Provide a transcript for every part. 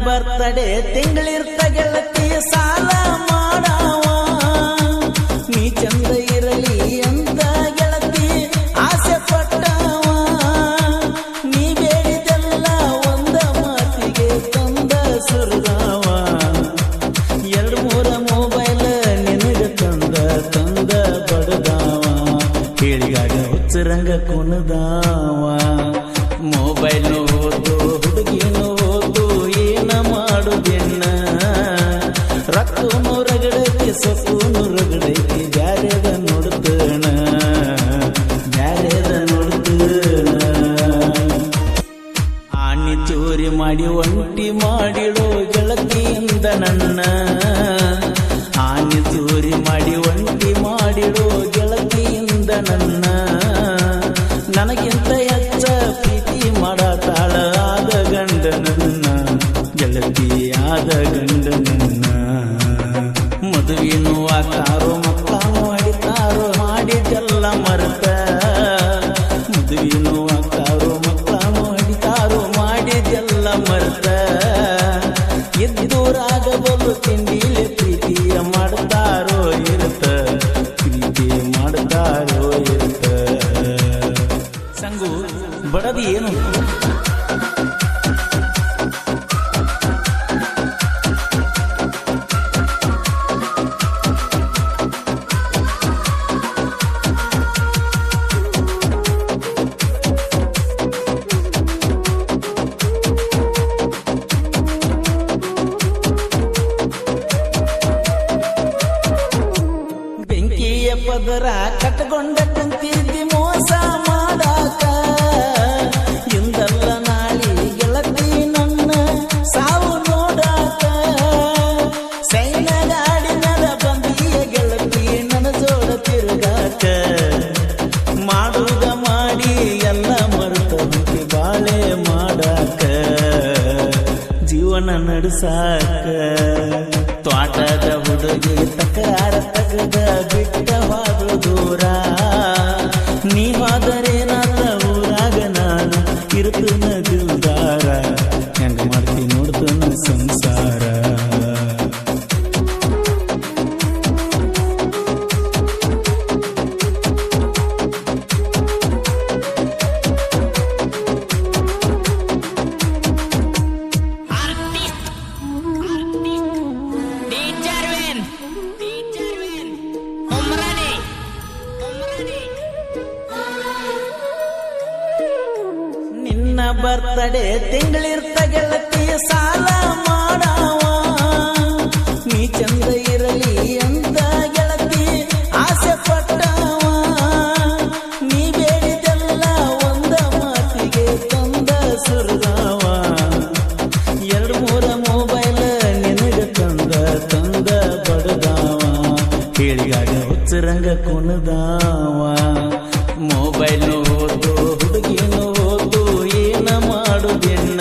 birthday ತಿಂಗಳಿರ್ತ ಗೆಳತಿ ಸಾಲ ಮಾಡವ ನೀ ಚಂದ ಇರಲಿ ಅಂತ ಗೆಳತಿ ಆಸೆ ಪಟ್ಟವ ನೀ ಬೇಡಿದೆಲ್ಲ ಒಂದ ಮಾತಿಗೆ ತಂದ ಸುರದವ 2-3 ಮೊಬೈಲ್ ನಿನಗ ತಂದ ಬಡದವ ಹೇಳಿದಾಗ ಹುಚ್ಚರಂಗ ಕುಣದಾವ ಮೊಬೈಲ್ ಹೋದು ಹುಡುಗಿನ ಹೋದು ಏನ ಮಾಡುದೆನ್ನ ರಕ್ಕೂನು ರಗಡೈತಿ ಸೊಕ್ಕೂನು ರಗಡೈತಿ ಬ್ಯಾರೆದ ನೋಡ್ತಣ ಆಣಿ ಚೋರಿ ಮಾಡಿ ಒಂಟಿ ಮಾಡಿಡೋ ಗೆಳತಿಯಿಂದ ನನ್ನ ಆಣಿ ಚೋರಿ ಮಾಡಿ ಒಂಟಿ ಮಾಡಿಡೋ ಗೆಳತಿಯಿಂದ ನನ್ನ ನನಗಿಂತ ಹೆಚ್ಚ ಪ್ರೀತಿ ಮಾಡತಾಳ ಆದ ಗಂಡನನ್ನ ಗೆಳತಿ ಆದ ಗಂಡನನ್ನ ಮದುವೆನೂ ಆಕಾರೋ ಮಕ್ಕಳನ್ನು ಹಡಿತಾರೋ ಮಾಡಿದೆಲ್ಲ ಮರೆತ ಮದುವೆನೂ ಆಕಾರೋ ಮಕ್ಕಳನ್ನು ಹಡಿತಾರೋ ಮಾಡಿದೆಲ್ಲ ಮರೆತ ಎದ್ದೂರಾಗಬಲು ತಿಂಡಿಲೆ ಪ್ರೀತಿಯ ಮಾಡ್ತಾರೋ ಇರುತ್ತ ಪ್ರೀತಿ ಮಾಡ್ತಾರೋ ಇರುತ್ತ ಸಂಗು ಬಡದಿ ಏನು ಬೆಂಕಿಯ ಪದರ ಕಟ್ಕೊಂಡ ಕುಂತಿದ್ದಿ ಮೋಸ ಮಾಡಾಕ ಇಂದಲ್ಲ ನಾಳಿ ಗೆಳತಿ ನನ್ನ ಸಾವು ನೋಡಾಕ ಸೈನ ಗಾಡಿ ಮೇಲೆ ಬಂದಿಯ ಗೆಳತಿ ನನ್ನ ಜೋಡ ತಿರುಗಾಕ ಮಾಡುವುದ ಮಾಡಿ ಎಲ್ಲ ಮರೆತ ಹುಟ್ಟಿ ಬಾಳೆ ಮಾಡಾಕ ಜೀವನ ನಡೆಸಾಕ ತ್ವಾಟದ ಹುಡುಗಿ ತಕರಾರ ತಗದ ಬಿಟ್ಟ ಹಾದು ದೂರ ನೀ ಹೋದರೆ ನನ್ನ ಊರಾಗ ನಾನು ಇರ್ತನ ದಿಲ್ದಾರ ಹೆಂಗ ಮಾಡ್ತಿ ನೋಡ್ತನ ಸಂಸಾರ ನಿನ್ನ ಬರ್ತಡೆ ತಿಂಗಳಿರ್ತ ಗೆಳತಿ ಸಾಲ ಮಾಡವ ನೀ ಚಂದ ಇರಲಿ ಅಂತ ಗೆಳತಿ ಆಸೆ ಪಟ್ಟವ ನೀ ಬೇಡಿದೆಲ್ಲ ಒಂದ ಮಾತಿಗೆ ತಂದ ಸುರದವ 2-3 ಮೊಬೈಲ್ ನಿನಗ ತಂದ ಬಡದವ ಹೇಳಿದಾಗ ಹುಚ್ಚರಂಗ ಕುಣದಾವ ಮೊಬೈಲ್ ಹೋದು ಹುಡುಗಿನ ಹೋದು ಏನ ಮಾಡುದೆನ್ನ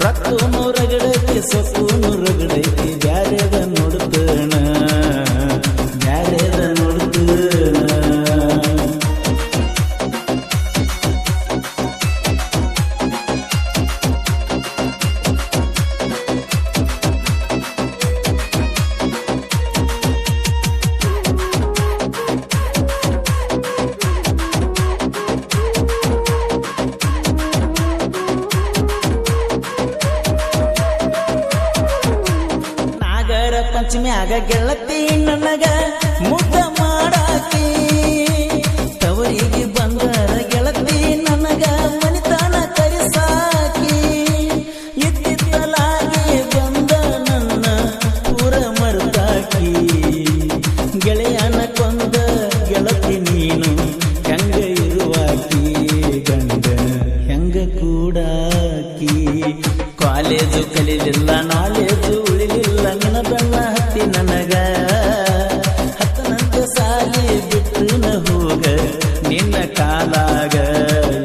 ರಕ್ಕೂನು ರಗಡೈತಿ ಸೊಕ್ಕೂನು ರಗಡೈತಿ ಬ್ಯಾರೆದ ನೋಡ್ತಣ ಪಂಚಮ್ಯಾಗ ಗೆಳತಿ ನನಗ ಮುದ್ದ ಮಾಡಾಕಿ ತವರಿಗೆ ಬಂದರ ಗೆಳತಿ ನನಗ ಮನಿತನ ಕರಿಸಾಕಿ ಇತ್ತಿತ್ತಲಾಗಿ ಬಂದ ನನ್ನ ಪೂರ ಮರ್ತಾಕಿ ಗೆಳೆಯನ ಕೊಂದ ಗೆಳತಿ ನೀನು ಹೆಂಗ ಇರುವಾಕಿ ಗಂಡ ಹೆಂಗ ಕೂಡಾಕಿ ಕಾಲೇಜು ಕಲಿಲಿಲ್ಲ ನಾಲೇಜು ಉಳಿಲಿಲ್ಲ ನಿನ್ನ ಬೆನ್ನ ಹತ್ತಿ ನನಗ ಹತ್ತನಂತೆ ಸಾಲಿ ಬಿಟ್ಟು ಹೋಗ ನಿನ್ನ ಕಾಲಾಗ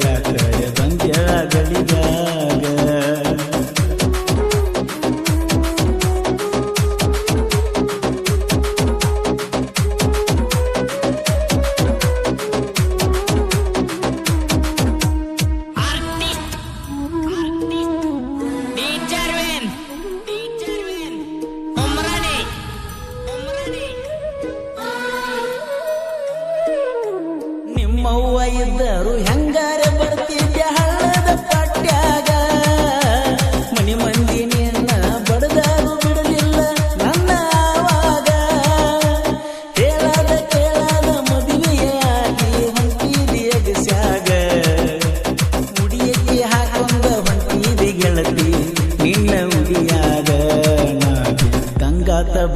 ಯಾಕಡೆ ಬಂದ್ಯ ಗಳಿಗಾಗ Artis DJ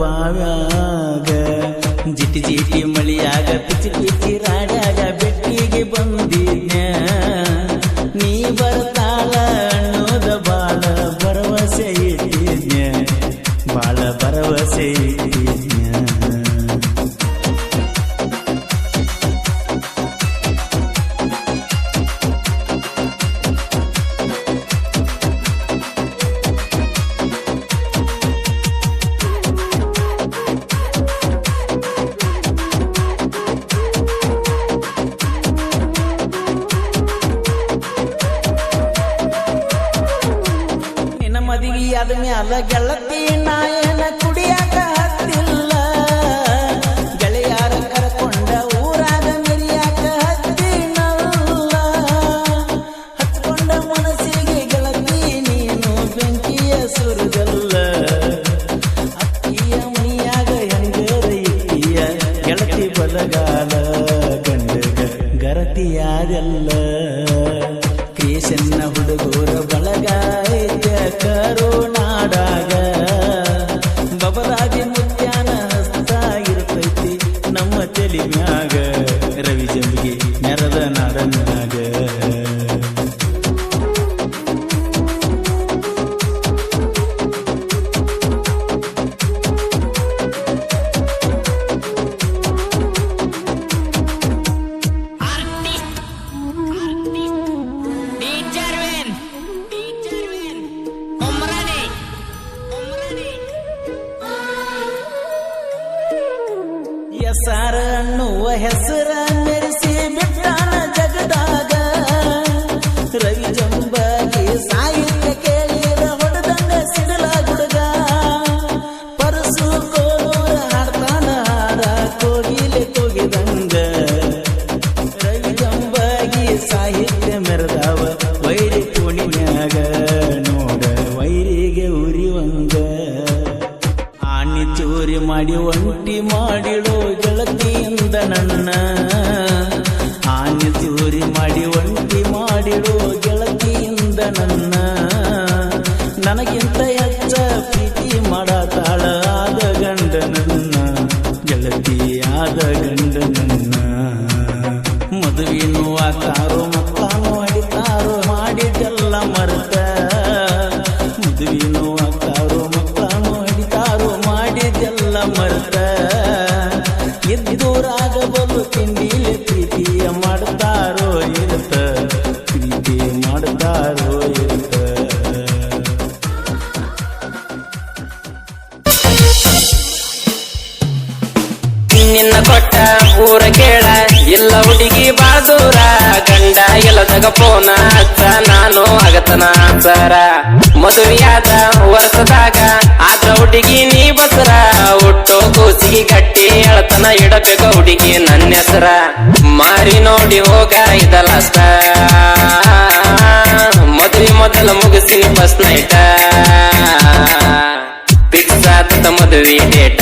ಬಾವ್ಯಾಗ ಜಿಟಿ ಜಿಟಿ ಮಳಿಯಾಗ ಪಿಚಿ ಪಿಚಿ ರಾಡ್ಯಾಗ ಬೆಟ್ಟಿಗೆ ಬಂದಿದ್ನ ನೀ ಬರ್ತಾಳ ಅನ್ನೋದ ಬಾಳ ಭರವಸೆ ಇಟ್ಟಿದ್ನ ಬಾಳ ಭರವಸೆ ಇಟ್ಟಿದ್ನ ಮದುವೆಯಾದ ಮ್ಯಾಲ ಗೆಳತಿ ನಾಯನ ಕುಡಿಯಾಕ ಹತ್ತಿಲ್ಲ ಗೆಳೆಯಾರ ಕರ್ಕೊಂಡ ಊರಾಗ ಮೆರಿಯಾಕ ಹತ್ತಿನಲ್ಲ ಹಚ್ಕೊಂಡ ಮನಸ್ಸಿಗೆ ಗೆಳತಿ ನೀನು ಬೆಂಕಿಯ ಸುರುಗಲ್ಲ ಅತ್ತಿಯ ಮನಿಯಾಗ ಹೆಂಗರ ಇಟ್ಟಿಯ ಗೆಳತಿ ಬಲಗಾಲ ಗಂಡಗ ಗರತಿಯಾದೆಲ್ಲ ಕ್ರಿಯೇಷನ್ನ ಹುಡುಗರ ಬಳಗ ಕರುನಾಡಾಗ ಬಬಲಾಗಿ ಮುತ್ಯಾನ ಹಸ್ತ ಇರ್ತೈತಿ ನಮ್ಮ ತಲಿ ಮ್ಯಾಗ ರವಿ ಜಂಬಿಗೆ ನೆರದ ನಾಡನ್ಯಾಗ ಹೆಸರ ಅನ್ನುವ ಹೆಸರ ಮೆರೆಸಿ ಬಿಟ್ಟಾನ ಜಗದಾಗ ರವಿ ಜಂಬಾಗಿ ಸಾಹಿತ್ಯ ಕೇಳಿರ ಹೊಡೆದಂಗ ಸಿಡಲ ಗುಡುಗ ಪರಸು ಕೋಲೂರ ಹಾಡ್ತಾನ ಹಾಡ ಕೋಗಿಲೆ ಕೋಗಿದಂಗ ರವಿ ಜಂಬಾಗಿ ಸಾಹಿತ್ಯ ಮೆರೆದವ ವೈರಿ ಕೋಣಿನ್ಯಾಗ ನೋಡ ವೈರಿಗೆ ಉರಿವಂಗ ಆಣಿ ಚೋರಿ ಮಾಡಿ ಒಂಟಿ ಮಾಡಿಳು ಗೆಳತಿಯಿಂದ ನನ್ನ ಆನೆ ಚೋರಿ ಮಾಡಿ ಒಂಟಿ ಮಾಡಿಳು ಗೆಳತಿಯಿಂದ ನನ್ನ ನನಗಿಂತ ಹೆಚ್ಚ ಪ್ರೀತಿ ಮಾಡತಾಳ ಆದ ಗಂಡ ನನ್ನ ಗೆಳತಿ ಆದ ಗಂಡ ನನ್ನ ಮದುವೆನೂ ಆತಾರೋ ಮಕ್ಕಳನ್ನು ಹಡಿತಾರೋ ಮಾಡಿದ್ದೆಲ್ಲ ಮರೆತ ಮದುವೆನೂ ಆತಾರೋ ಮಕ್ಕಳನ್ನು ಹಡಿತಾರೋ ಮಾಡಿದ್ದೆಲ್ಲ ಮರೆತ ಎದ್ದೂರಾಗಬಲು ತಿಂಡಿಲೆ ಪ್ರೀತಿಯ ಮಾಡ್ತಾರೋ ಇರುತ್ತ ಪ್ರೀತಿ ಮಾಡ್ತಾರೋ ಇರುತ್ತ ನಿನ್ನ ಕೊಟ್ಟ ಊರ ಕೇಳ ಇಲ್ಲ ಹುಡುಗಿ ಬಾದೂರ ಗಂಡ ಇಲ್ಲದಾಗ ಫೋನ ಹಚ್ಚ ನಾನು ಆಗತನ ಸರ ಮದುವೆಯಾದ ವರ್ಷದಾಗ ಆದ್ರ ಹುಡುಗಿ ನೀ ಬಸರ ಹುಟ್ಟೋ ಕೂಸಿಗೆ ಗಟ್ಟಿ ಎಳತನ ಇಡಬೇಕ ಹುಡುಗಿ ನನ್ನ ಹೆಸರ ಮಾರಿ ನೋಡಿ ಹೋಗ ಇದಲಷ್ಟ ಮದುವೆ ಮೊದಲ ಮುಗಿಸಿ ಫಸ್ಟ್ ನೈಟ ಫಿಕ್ಸ್ ಆತ ಮದುವೆ ಡೇಟ